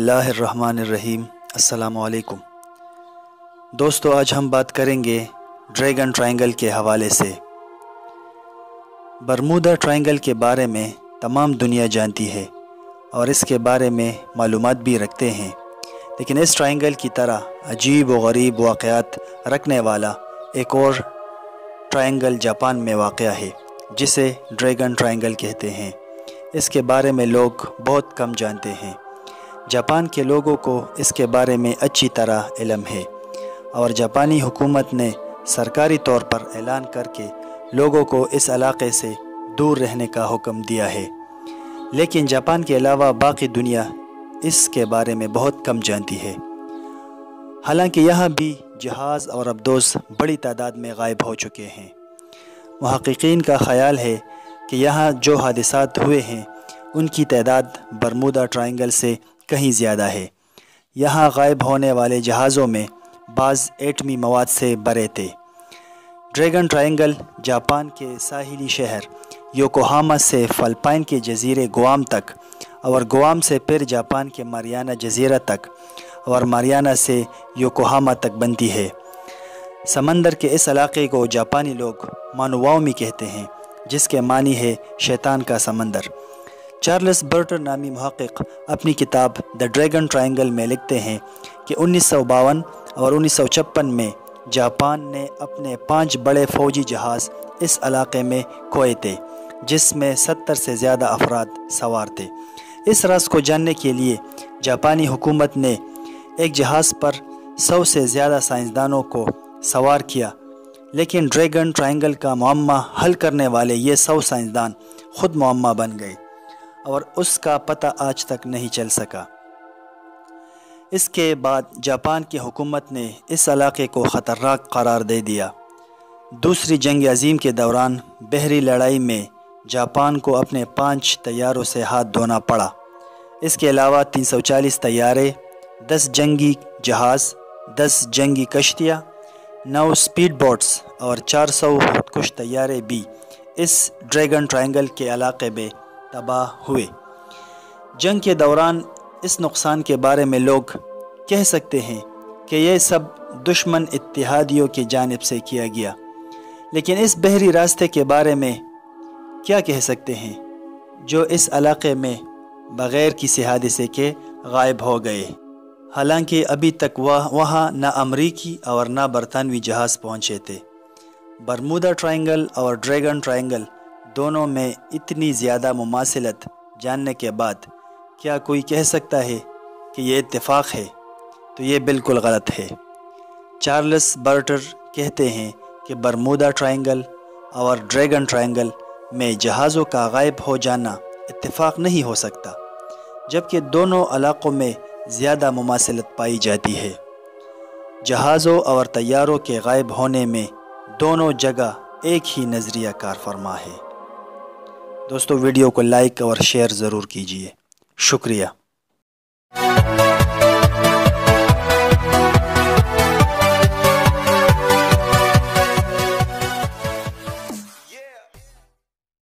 बिस्मिल्लाहिर्रहमानिर्रहीम। अस्सलामु अलैकुम दोस्तों, आज हम बात करेंगे ड्रैगन ट्रायंगल के हवाले से। बरमूदा ट्रायंगल के बारे में तमाम दुनिया जानती है और इसके बारे में मालूमात भी रखते हैं, लेकिन इस ट्रायंगल की तरह अजीब व गरीब वाक़यात रखने वाला एक और ट्रायंगल जापान में वाक़या है जिसे ड्रैगन ट्रायंगल कहते हैं। इसके बारे में लोग बहुत कम जानते हैं। जापान के लोगों को इसके बारे में अच्छी तरह इल्म है और जापानी हुकूमत ने सरकारी तौर पर ऐलान करके लोगों को इस इलाक़े से दूर रहने का हुक्म दिया है, लेकिन जापान के अलावा बाकी दुनिया इसके बारे में बहुत कम जानती है। हालांकि यहाँ भी जहाज़ और अबदोस बड़ी तादाद में गायब हो चुके हैं। मुहक़्क़ीन का ख़याल है कि यहाँ जो हादिसात हुए हैं उनकी तादाद बरमूदा ट्रायंगल से कहीं ज़्यादा है। यहाँ गायब होने वाले जहाज़ों में बाज़ एटमी मवाद से भरे थे। ड्रैगन ट्रायंगल जापान के साहिली शहर योकोहामा से फ़िलिपाइन के जज़ीरे गुआम तक और गुआम से फिर जापान के मारियाना जज़ीरा तक और मारियाना से योकोहामा तक बनती है। समंदर के इस इलाक़े को जापानी लोग मानुवाओमी कहते हैं, जिसके मानी है शैतान का समंदर। चार्ल्स बर्टर नामी मुहक़्क़िक़ अपनी किताब द ड्रैगन ट्रायंगल में लिखते हैं कि 1952 और 1956 में जापान ने अपने 5 बड़े फ़ौजी जहाज़ इस इलाक़े में खोए थे, जिसमें 70 से ज़्यादा अफराद सवार थे। इस राज को जानने के लिए जापानी हुकूमत ने एक जहाज़ पर 100 से ज़्यादा साइंसदानों को सवार किया, लेकिन ड्रैगन ट्रायंगल का मुअम्मा हल करने वाले ये 100 साइंसदान ख़ुद मुअम्मा बन गए और उसका पता आज तक नहीं चल सका। इसके बाद जापान की हुकूमत ने इस इलाक़े को ख़तरनाक करार दे दिया। दूसरी जंग अज़ीम के दौरान बहरी लड़ाई में जापान को अपने 5 तैयारों से हाथ धोना पड़ा। इसके अलावा 340 तैयारे, 10 जंगी जहाज़, 10 जंगी कश्तियाँ, 9 स्पीड बोट्स और 400 खुदकुश तैयारे भी इस ड्रैगन ट्रायंगल के इलाक़े में तबाह हुए। जंग के दौरान इस नुकसान के बारे में लोग कह सकते हैं कि यह सब दुश्मन इत्तेहादियों की जानिब से किया गया, लेकिन इस बहरी रास्ते के बारे में क्या कह सकते हैं जो इस इलाक़े में बग़ैर किसी हादसे के गायब हो गए। हालांकि अभी तक वहाँ न अमरीकी और न बरतानवी जहाज़ पहुँचे थे। बरमूदा ट्रायंगल और ड्रैगन ट्रायंगल दोनों में इतनी ज़्यादा मुमासिलत जानने के बाद क्या कोई कह सकता है कि ये इत्तेफाक है? तो ये बिल्कुल गलत है। चार्ल्स बर्टर कहते हैं कि बरमूदा ट्रायंगल और ड्रैगन ट्रायंगल में जहाज़ों का गायब हो जाना इत्तेफाक नहीं हो सकता, जबकि दोनों इलाक़ों में ज़्यादा मुमासिलत पाई जाती है। जहाज़ों और तैयारों के गायब होने में दोनों जगह एक ही नज़रिया कार फरमा है। दोस्तों, वीडियो को लाइक और शेयर ज़रूर कीजिए। शुक्रिया।